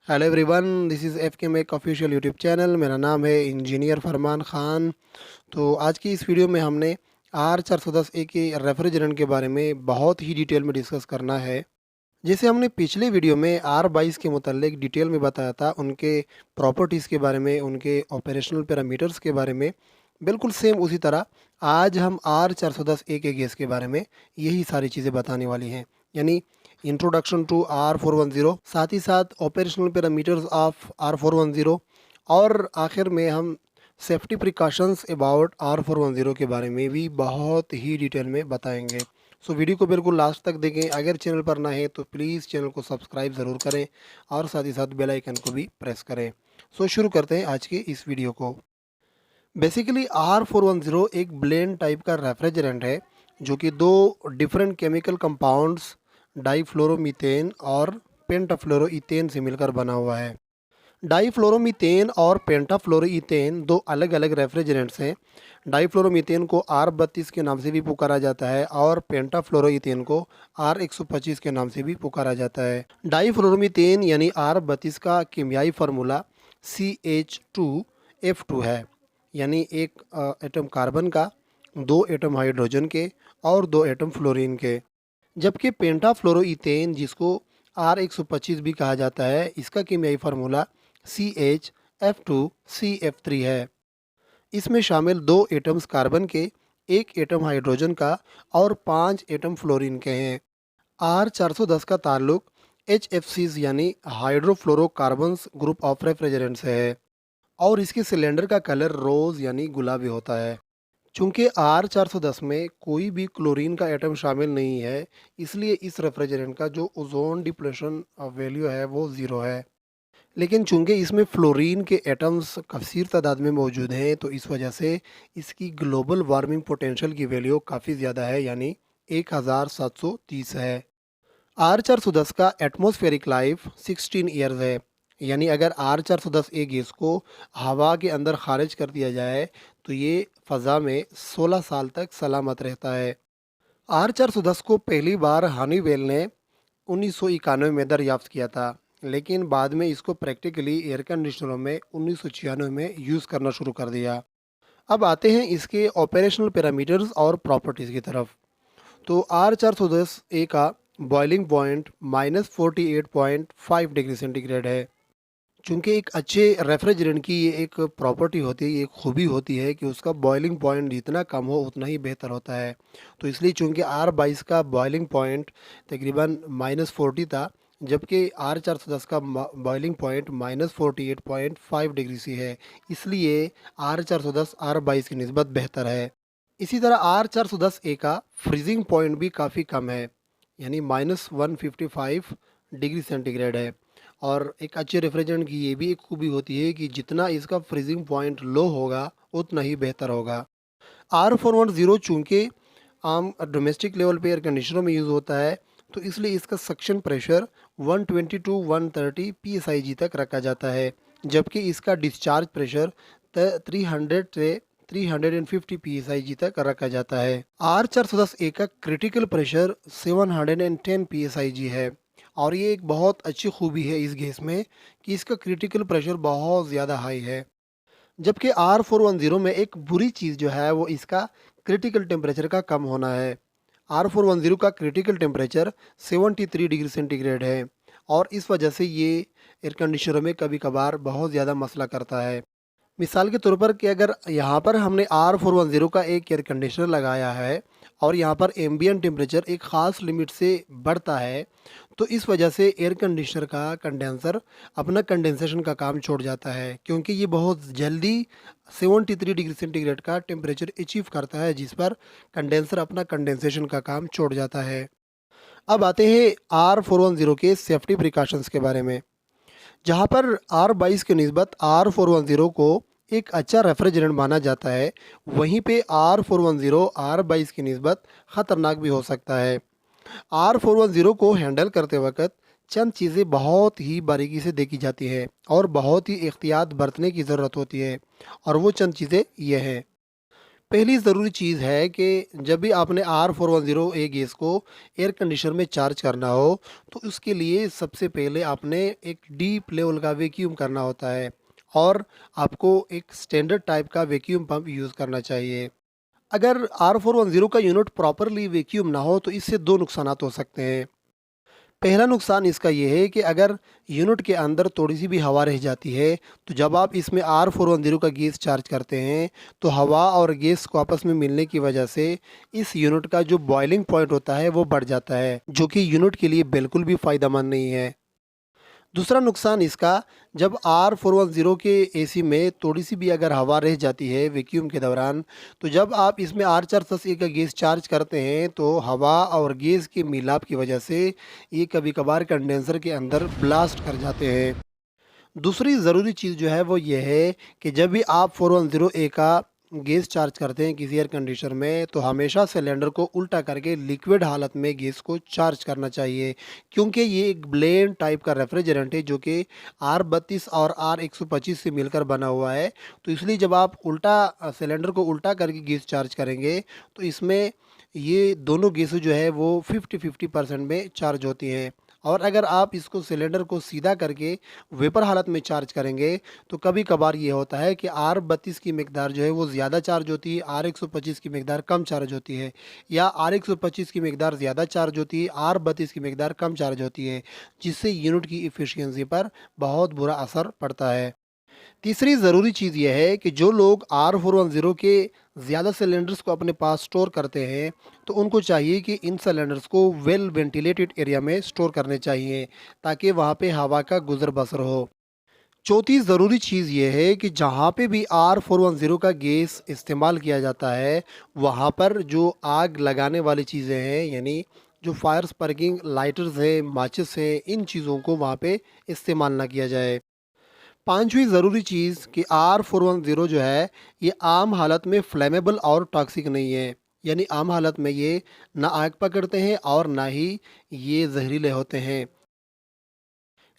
Hello everyone, this is F के make official YouTube channel. मेरा नाम है इंजीनियर फरमान ख़ान। तो आज की इस वीडियो में हमने R410A के रेफ्रिजरेंट के बारे में बहुत ही डिटेल में डिस्कस करना है। जैसे हमने पिछले वीडियो में R22 के मुतालिक डिटेल में बताया था, उनके प्रॉपर्टीज़ के बारे में, उनके ऑपरेशनल पैरामीटर्स के बारे में, बिल्कुल सेम उसी तरह आज हम R410A के गैस के बारे में यही सारी चीज़ें बताने वाली हैं। यानी इंट्रोडक्शन टू R410, साथ ही साथ ऑपरेशनल पैरामीटर्स ऑफ R410, और आखिर में हम सेफ्टी प्रिकॉशंस अबाउट R410 के बारे में भी बहुत ही डिटेल में बताएंगे। सो वीडियो को बिल्कुल लास्ट तक देखें। अगर चैनल पर ना है तो प्लीज़ चैनल को सब्सक्राइब ज़रूर करें और साथ ही साथ बेल आइकन को भी प्रेस करें। सो शुरू करते हैं आज के इस वीडियो को। बेसिकली R410 एक ब्लेंड टाइप का रेफ्रिजरेंट है जो कि दो डिफरेंट केमिकल कंपाउंड्स डाईफ्लोरोमीथेन और पेंटाफ्लोरोईथेन से मिलकर बना हुआ है। डाईफ्लोरोमीथेन और पेंटाफ्लोरोईथेन दो अलग अलग रेफ्रिजरेंट्स हैं। डाईफ्लोरोमीथेन को R32 के नाम से भी पुकारा जाता है और पेंटाफ्लोरोईथेन को R125 के नाम से भी पुकारा जाता है। डाईफ्लोरोमीथेन यानी R32 का कीमियाई फार्मूला CH2F2 है, यानी एक एटम कार्बन का, दो एटम हाइड्रोजन के और दो एटम फ्लोरीन के। जबकि पेंटाफ्लोरोईथेन, जिसको R125 भी कहा जाता है, इसका कीमियाई फार्मूला CHF2CF3 है। इसमें शामिल दो एटम्स कार्बन के, एक एटम हाइड्रोजन का और 5 एटम फ्लोरीन के हैं। R410 का ताल्लुक HFCs यानी हाइड्रोफ्लोरोकार्बन्स ग्रुप ऑफ रेफ्रिजरेंट से है और इसके सिलेंडर का कलर रोज़ यानी गुलाबी होता है। चूंकि R410 में कोई भी क्लोरीन का एटम शामिल नहीं है, इसलिए इस रेफ्रिजरेंट का जो ओजोन डिप्लेशन वैल्यू है वो ज़ीरो है। लेकिन चूंकि इसमें फ्लोरीन के एटम्स कसीर तादाद में मौजूद हैं, तो इस वजह से इसकी ग्लोबल वार्मिंग पोटेंशियल की वैल्यू काफ़ी ज़्यादा है, यानी 1730 है। R410 का एटमॉस्फेरिक लाइफ 16 ईयर्स है। यानी अगर R410A गैस को हवा के अंदर खारिज कर दिया जाए तो ये फ़ज़ा में 16 साल तक सलामत रहता है। R410 को पहली बार हनीवेल ने 1991 में दरियाफ्त किया था, लेकिन बाद में इसको प्रैक्टिकली एयर कंडीशनरों में 1996 में यूज़ करना शुरू कर दिया। अब आते हैं इसके ऑपरेशनल पैरामीटर्स और प्रॉपर्टीज़ की तरफ। तो R410A का बॉइलिंग पॉइंट -48.5 डिग्री सेंटीग्रेड है। चूँकि एक अच्छे रेफ्रिजरेंट की ये एक प्रॉपर्टी होती है, ये एक खूबी होती है कि उसका बॉइलिंग पॉइंट जितना कम हो उतना ही बेहतर होता है। तो इसलिए चूँकि R22 का बॉइलिंग पॉइंट तकरीबन -40 था, जबकि R410 का बॉइलिंग पॉइंट -48.5 डिग्री सी है, इसलिए R410 R22 की निस्बत बेहतर है। इसी तरह R410A का फ्रीजिंग पॉइंट भी काफ़ी कम है, यानी -155 डिग्री सेंटीग्रेड है। और एक अच्छे रेफ्रिजरेंट की ये भी एक खूबी होती है कि जितना इसका फ्रीजिंग पॉइंट लो होगा उतना ही बेहतर होगा। R410 चूँकि आम डोमेस्टिक लेवल पे एयर कंडीशनरों में यूज़ होता है, तो इसलिए इसका सक्शन प्रेशर 120 टू 130 PSIG तक रखा जाता है, जबकि इसका डिस्चार्ज प्रेशर 300 से 350 PSIG तक रखा जाता है। R410A का क्रिटिकल प्रेशर 710 PSIG है और ये एक बहुत अच्छी खूबी है इस गैस में कि इसका क्रिटिकल प्रेशर बहुत ज़्यादा हाई है। जबकि R410 में एक बुरी चीज़ जो है वो इसका क्रिटिकल टेम्परेचर का कम होना है। R410 का क्रिटिकल टेम्परेचर 73 डिग्री सेंटीग्रेड है और इस वजह से ये एयर कंडीशनरों में कभी कभार बहुत ज़्यादा मसला करता है। मिसाल के तौर पर कि अगर यहाँ पर हमने R410 का एक एयर कंडीशनर लगाया है और यहाँ पर एम्बिएंट टेम्परेचर एक ख़ास लिमिट से बढ़ता है, तो इस वजह से एयर कंडीशनर का कंडेंसर अपना कंडेंसेशन का काम छोड़ जाता है, क्योंकि ये बहुत जल्दी 73 डिग्री सेंटीग्रेड का टेम्परेचर अचीव करता है, जिस पर कंडेंसर अपना कंडेंसेशन का काम छोड़ जाता है। अब आते हैं R410 के सेफ्टी प्रिकॉशंस के बारे में। जहाँ पर R22 की निस्बत R410 को एक अच्छा रेफ्रिजरेंट माना जाता है, वहीं पे R410 R22 की निस्बत ख़तरनाक भी हो सकता है। R410 को हैंडल करते वक्त चंद चीज़ें बहुत ही बारीकी से देखी जाती हैं और बहुत ही एहतियात बरतने की ज़रूरत होती है, और वो चंद चीज़ें ये हैं। पहली ज़रूरी चीज़ है कि जब भी आपने R410A गैस को एयर कंडीशनर में चार्ज करना हो, तो उसके लिए सबसे पहले आपने एक डीप लेवल का वैक्यूम करना होता है और आपको एक स्टैंडर्ड टाइप का वैक्यूम पंप यूज़ करना चाहिए। अगर R410 का यूनिट प्रॉपरली वैक्यूम ना हो, तो इससे 2 नुकसानात हो सकते हैं। पहला नुकसान इसका ये है कि अगर यूनिट के अंदर थोड़ी-सी भी हवा रह जाती है, तो जब आप इसमें R410 का गैस चार्ज करते हैं, तो हवा और गैस को आपस में मिलने की वजह से इस यूनिट का जो बॉइलिंग पॉइंट होता है, वो बढ़ जाता है, जो कि यूनिट के लिए बिल्कुल भी फ़ायदेमंद नहीं है। दूसरा नुकसान इसका, जब R410 के एसी में थोड़ी-सी भी अगर हवा रह जाती है वैक्यूम के दौरान, तो जब आप इसमें R410A का गैस चार्ज करते हैं, तो हवा और गैस के मिलाप की वजह से ये कभी-कभार कंडेंसर के अंदर ब्लास्ट कर जाते हैं। दूसरी ज़रूरी चीज़ जो है वो ये है कि जब भी आप 410A का गैस चार्ज करते हैं किसी एयर कंडीशनर में, तो हमेशा सिलेंडर को उल्टा करके लिक्विड हालत में गैस को चार्ज करना चाहिए, क्योंकि ये एक ब्लेंड टाइप का रेफ्रिजरेंट है जो कि R32 और R125 से मिलकर बना हुआ है। तो इसलिए जब आप सिलेंडर को उल्टा करके गैस चार्ज करेंगे, तो इसमें ये दोनों गैसें जो है वो 50-50% में चार्ज होती हैं। और अगर आप इसको सिलेंडर को सीधा करके वेपर हालत में चार्ज करेंगे, तो कभी-कभार ये होता है कि R32 की मिकदार जो है वो ज़्यादा चार्ज होती है, R125 की मिकदार कम चार्ज होती है, या R125 की मिकदार ज़्यादा चार्ज होती है, R32 की मिकदार कम चार्ज होती है, जिससे यूनिट की एफिशिएंसी पर बहुत बुरा असर पड़ता है। तीसरी ज़रूरी चीज़ ये है कि जो लोग R410 के ज़्यादा सिलेंडर्स को अपने पास स्टोर करते हैं, तो उनको चाहिए कि इन सिलेंडर्स को वेल वेंटिलेटेड एरिया में स्टोर करने चाहिए, ताकि वहाँ पे हवा का गुज़र-बसर हो। चौथी ज़रूरी चीज़ ये है कि जहाँ पे भी R410 का गैस इस्तेमाल किया जाता है, वहाँ पर जो आग लगाने वाली चीज़ें हैं, यानी जो फायर स्पार्किंग लाइटर्स हैं, माचिस हैं, इन चीज़ों को वहाँ पे इस्तेमाल ना किया जाए। पाँचवीं ज़रूरी चीज़ कि R410 जो है, ये आम हालत में फ्लेमेबल और टॉक्सिक नहीं है। यानी आम हालत में ये ना आग पकड़ते हैं और ना ही ये ज़हरीले होते हैं।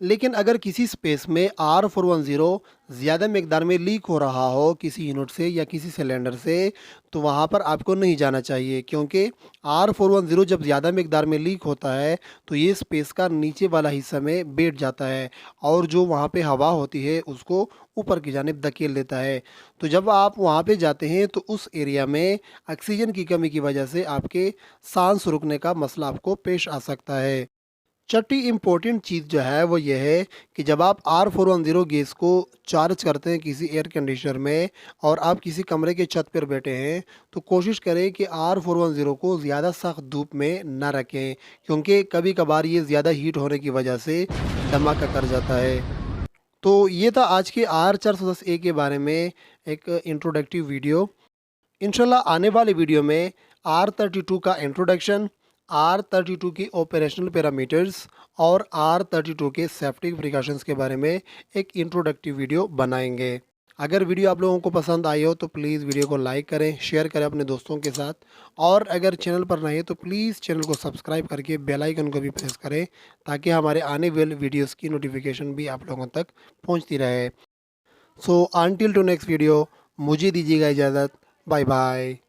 लेकिन अगर किसी स्पेस में R410 ज़्यादा मिकदार में लीक हो रहा हो किसी यूनिट से या किसी सिलेंडर से, तो वहाँ पर आपको नहीं जाना चाहिए, क्योंकि R410 जब ज़्यादा मिकदार में लीक होता है, तो ये स्पेस का नीचे वाला हिस्सा में बैठ जाता है और जो वहाँ पे हवा होती है उसको ऊपर की जानिब धकेल देता है। तो जब आप वहाँ पे जाते हैं, तो उस एरिया में ऑक्सीजन की कमी की वजह से आपके साँस रुकने का मसला आपको पेश आ सकता है। छठी इम्पोर्टेंट चीज़ जो है वो ये है कि जब आप R410 गैस को चार्ज करते हैं किसी एयर कंडीशनर में और आप किसी कमरे के छत पर बैठे हैं, तो कोशिश करें कि R410 को ज़्यादा सख्त धूप में ना रखें, क्योंकि कभी-कभार ये ज़्यादा हीट होने की वजह से धमाका कर जाता है। तो ये था आज के R410A के बारे में एक इंट्रोडक्टिव वीडियो। इंशाल्लाह आने वाले वीडियो में R32 का इंट्रोडक्शन, R32 की ऑपरेशनल पैरामीटर्स और R32 के सेफ्टी प्रिकॉशंस के बारे में एक इंट्रोडक्टिव वीडियो बनाएंगे। अगर वीडियो आप लोगों को पसंद आई हो तो प्लीज़ वीडियो को लाइक करें, शेयर करें अपने दोस्तों के साथ, और अगर चैनल पर नए हैं तो प्लीज़ चैनल को सब्सक्राइब करके बेल आइकन को भी प्रेस करें, ताकि हमारे आने वाले वीडियोज़ की नोटिफिकेशन भी आप लोगों तक पहुँचती रहे। So until to next video, मुझे दीजिएगा इजाज़त। Bye bye.